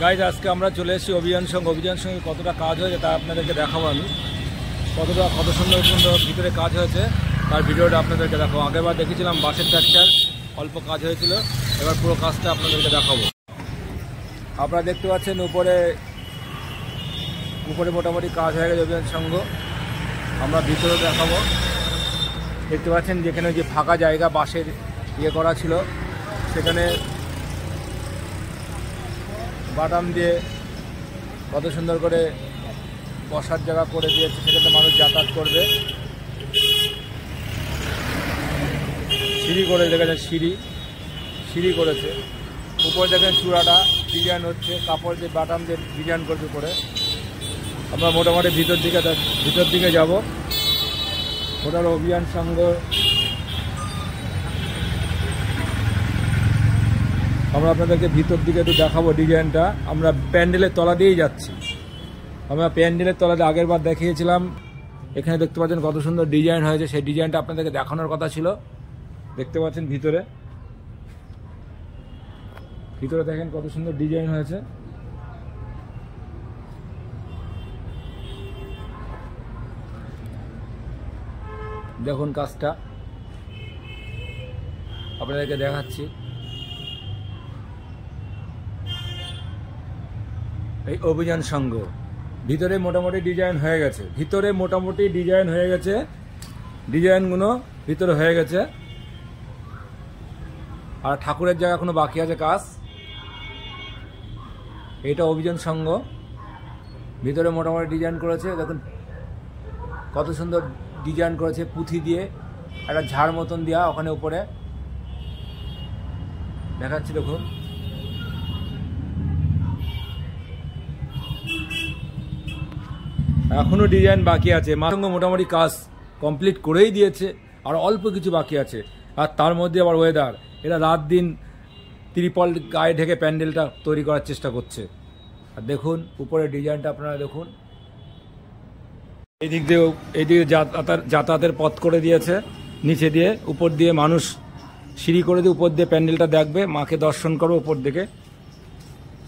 Guys আজকে আমরা চলে এসেছি অভিযান সঙ্গে কতটা কাজ হয়েছে তা আপনাদেরকে দেখাবো। আমি কত সুন্দর সুন্দর ভিতরে কাজ হয়েছে তার ভিডিওটা আপনাদেরকে দেখাবো। আগেরবার দেখেছিলাম বাসের ট্রাকচার অল্প কাজ হয়েছিল, এবার পুরো কাজটা আপনাদেরকে দেখাবো। আপনারা দেখতে পাচ্ছেন উপরে মোটামুটি কাজ হয়ে গেছে অভিযান সংঘ। আমরা ভিতরে দেখাবো। দেখতে পাচ্ছেন যেখানে যে ফাঁকা জায়গা বাসের ইয়ে করা ছিল সেখানে বাটাম দিয়ে কত সুন্দর করে বসার জায়গা করে দিয়েছে, সেখানে মানুষ যাতায়াত করবে। সিঁড়ি করে দেখেছে, সিঁড়ি করেছে। উপরে দেখেন চূড়াটা ডিজাইন হচ্ছে, কাপড় দিয়ে বাটাম দিয়ে ডিজাইন করবে উপরে। আমরা মোটামুটি ভিতর দিকে যাব। ওটার অভিযান সংঘ আমরা আপনাদেরকে ভিতর দিকে একটু দেখাবো ডিজাইনটা। আমরা প্যান্ডেলের তলা দিয়েই যাচ্ছি। আমরা প্যান্ডেলের তলাতে আগের বার দেখিয়েছিলাম। এখানে দেখতে পাচ্ছেন কত সুন্দর ডিজাইন হয়েছে, সেই ডিজাইনটা আপনাদেরকে দেখানোর কথা ছিল। দেখতে পাচ্ছেন ভিতরে দেখেন কত সুন্দর ডিজাইন হয়েছে। দেখুন কাজটা আপনাদেরকে দেখাচ্ছি। এই অভিযান সংঘ ভিতরে মোটামুটি ডিজাইন হয়ে গেছে। ডিজাইনগুলো ভিতরে হয়ে গেছে। আর ঠাকুরের জায়গা এখনো বাকি আছে কাজ। এটা অভিযান সংঘ ভিতরে মোটামুটি ডিজাইন করেছে। দেখুন কত সুন্দর ডিজাইন করেছে, পুঁথি দিয়ে একটা ঝাড় মতন দেওয়া ওখানে উপরে দেখাচ্ছি। দেখুন এখনো ডিজাইন বাকি আছে। মাসঙ্গ মোটামুটি কাজ কমপ্লিট করেই দিয়েছে, আর অল্প কিছু বাকি আছে। আর তার মধ্যে আবার ওয়েদার, এরা রাত দিন ত্রিপল গায়ে ঢেকে প্যান্ডেলটা তৈরি করার চেষ্টা করছে। আর দেখুন উপরে ডিজাইনটা আপনারা দেখুন। এইদিকে যাতায়াতের পথ করে দিয়েছে, নিচে দিয়ে উপর দিয়ে মানুষ সিঁড়ি করে দিয়ে উপর দিয়ে প্যান্ডেলটা দেখবে, মাকে দর্শন করবে উপর দিকে।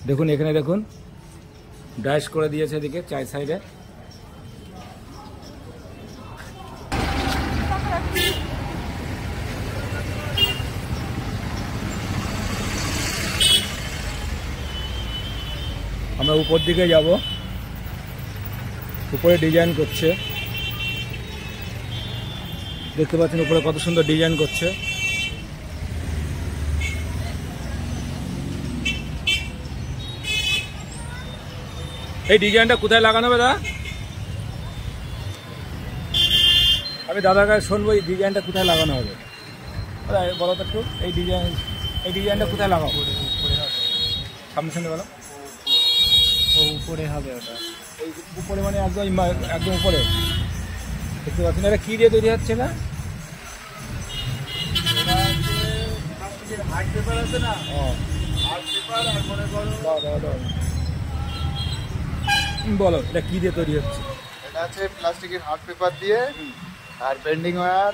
দেখুন এখানে দেখুন ড্যাশ করে দিয়েছে এদিকে চাই সাইডে। আমরা উপর দিকে যাব। উপরে ডিজাইন করছে, দেখতে পাচ্ছেন উপরে কত সুন্দর ডিজাইন করছে। এই ডিজাইনটা কোথায় লাগানো হবে দাদা? আমি দাদার কাছে শুনবো এই ডিজাইনটা কোথায় লাগানো হবে। বলো তো একটু এই ডিজাইনটা কোথায় লাগাবো? সামনে বলো। উপরে হবে ওটা, এই উপরে মানে একদম উপরে দেখতে পাচ্ছেন। এটা কি দিয়ে তৈরি হচ্ছে না? আর্ট পেপার আছে না, আর্ট পেপার। আর মনে করো বলো এটা কি দিয়ে তৈরি হচ্ছে? এটা আছে প্লাস্টিকের আর্ট পেপার দিয়ে আর বেন্ডিং ওয়্যার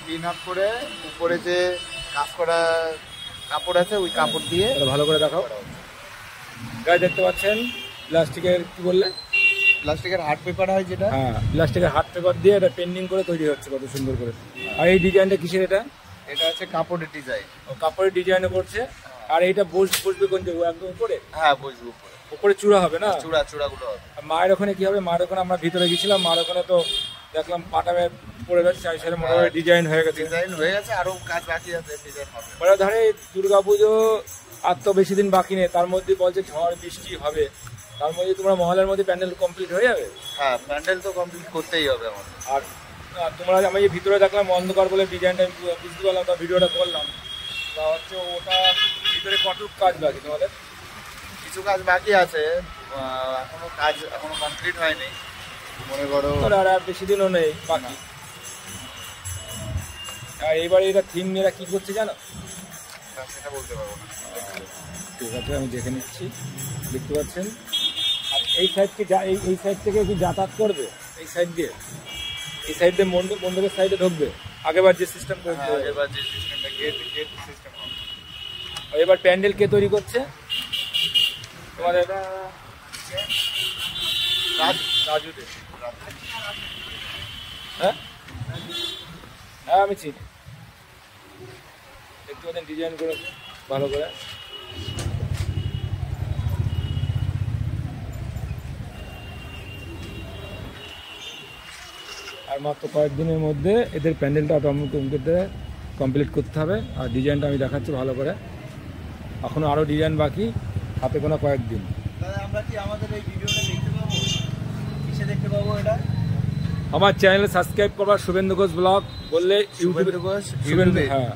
ক্লিন আপ করে উপরে যে কাজ করা কাপড় আছে ওই কাপড় দিয়ে ভালো করে দেখাও। গায়ে দেখতে পাচ্ছেন প্লাস্টিকের, কি বললে? প্লাস্টিকের হার্ড পেপার হয় যেটা, হ্যাঁ প্লাস্টিকের হার্ড পেপার দিয়ে এটা পেন্ডিং করে তৈরি হচ্ছে কত সুন্দর করে। আর এই ডিজাইনটা কিসের? এটা আছে কাপড়ের ডিজাইন। কাপড়ের ডিজাইনও করছে। আর এইটা বসবে কোন জায়গায়? একদম উপরে? হ্যাঁ বসবে উপরে চূড়া হবে না? চূড়াগুলো হবে। মায়ের ওখানে কি হবে? মায়ের ওখানে আমরা ভিতরে গেছিলাম, মায়ের ওখানে তো দেখলাম পাটামে পড়ে গেছে, চাই সাইডে মোটামুটি ডিজাইন হয়ে গেছে। আরো কাজ বাকি আছে, ডিজাইন হবে। ওরা ধরে দুর্গাপুজো আর তো বেশি দিন বাকি নেই, তার মধ্যে বলছে ঝড় বৃষ্টি হবে, তার মধ্যে তোমরা মহলের মধ্যে প্যান্ডেল কমপ্লিট হয়ে যাবে। হ্যাঁ প্যান্ডেল তো কমপ্লিট করতেই হবে আমাদের। আর তোমরা আমি এই ভিতরে দেখলাম অন্ধকার বলে ডিজাইনটা বুঝতে পারলাম, তা ভিডিওটা করলাম। তা হচ্ছে ওটা ভিতরে কতটুকু কাজ বাকি তোমাদের? কিছু কাজ বাকি আছে, এখনো কমপ্লিট হয়নি। মনে করো আর বেশি দিনও নেই বাকি। আর এইবারে এটা থিম এরা কি করছে জানো? সেটা বলতে পারবো না। ঠিক আছে আমি দেখে নিচ্ছি। দেখতে পাচ্ছেন আর এই সাইড থেকে কি যাতায়াত করবে? এই সাইড দিয়ে মণ্ডপের সাইডে ঢুকবে। আগেবার যে সিস্টেম করেছে, আগেবার যে সিস্টেমটা গেট সিস্টেম হবে। এবার প্যান্ডেল কে তৈরি করছে? তোমাদের রাজু দে। হ্যাঁ হ্যাঁ আমি চিনি, দেখতে পাচ্ছেন ডিজাইন করেছে ভালো করে। আর মাত্র কয়েকদিনের মধ্যে এদের প্যান্ডেলটা কমপ্লিট করতে হবে। আর ডিজাইনটা আমি দেখাচ্ছি ভালো করে, এখনও আরও ডিজাইন বাকি, হাতে কোনো কয়েকদিন। দাদা আমরা কি আমাদের এই ভিডিওটা দেখতে পাবো? কিসে দেখতে পাবো এটা? আমার চ্যানেলে সাবস্ক্রাইব করবা শুভেন্দু ঘোষ ব্লগ বললে, শুভেন্দু ঘোষ শুভেন্দু, হ্যাঁ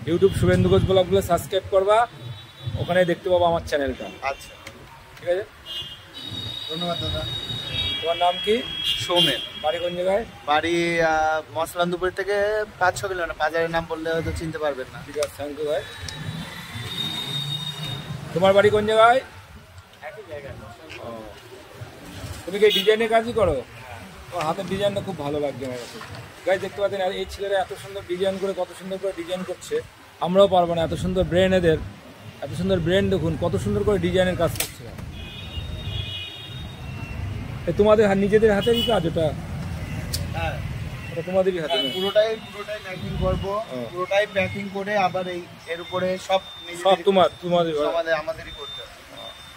ইউটিউব শুভেন্দু ঘোষ ব্লগ বলে সাবস্ক্রাইব করবা, ওখানে দেখতে পাবো আমার চ্যানেলটা। আচ্ছা ঠিক আছে, ধন্যবাদ দাদা। তোমার নাম কি? সৌমেন। বাড়ি কোন জায়গায়? বাড়ি মসলান্দুপুর থেকে 5-6 কিলোমিটার। বাজারের নাম বললে হয়তো চিনতে পারবেন না। ঠিক আছে, থ্যাংক ইউ ভাই। তোমার বাড়ি কোন জায়গায়? একই জায়গায়। ও, তুমি কি ডিজাইনের কাজই করো? ও, হাতের ডিজাইনটা খুব ভালো লাগছে আমার কাছে। গাইজ দেখতে পাচ্ছেন, আর এই ছেলেরা এত সুন্দর ডিজাইন করে, কত সুন্দর করে ডিজাইন করছে, আমরাও পারবো না। এত সুন্দর ব্রেন এদের, এত সুন্দর ব্রেন, দেখুন কত সুন্দর করে ডিজাইনের কাজ করছে। তোমাদের নিজেদের হাতেরই কাজ ওটা? হ্যাঁ ওটা তোমাদেরই হাতে? পুরোটাই প্যাকিং করবো, পুরোটাই প্যাকিং করে আবার এর উপরে সব সব তোমাদের আমাদেরই করতে হবে।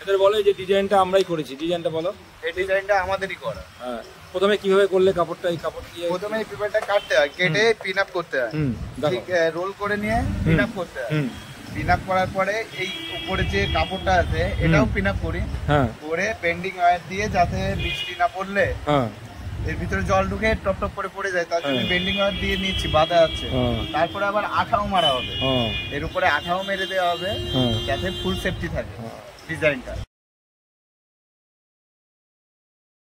এদের বলে যে ডিজাইনটা আমরাই করেছি, ডিজাইনটা বলো। এই ডিজাইনটা আমাদেরই করা। হ্যাঁ, প্রথমে কিভাবে করলে কাপড়টা? এই কাপড় দিয়ে প্রথমে এই পেপারটা কাটতে হয়, কেটে পিন আপ করতে হয়, ঠিক রোল করে নিয়ে পিন আপ করতে হয়। পিন আপ করার পরে এই উপরে যে কাপড়টা আছে এটাও পিন আপ করি, করে বেন্ডিং ওয়্যার দিয়ে যাতে বৃষ্টি না পড়লে এর ভিতরে জল ঢুকে টপ টপ করে পড়ে যায়, তার জন্য বেন্ডিং ওয়্যার দিয়ে নিচ্ছি, বাঁধা আছে। তারপরে আবার আঠাও মারা হবে, এর উপরে আঠাও মেরে দেওয়া হবে যাতে ফুল সেফটি থাকে ডিজাইনটা।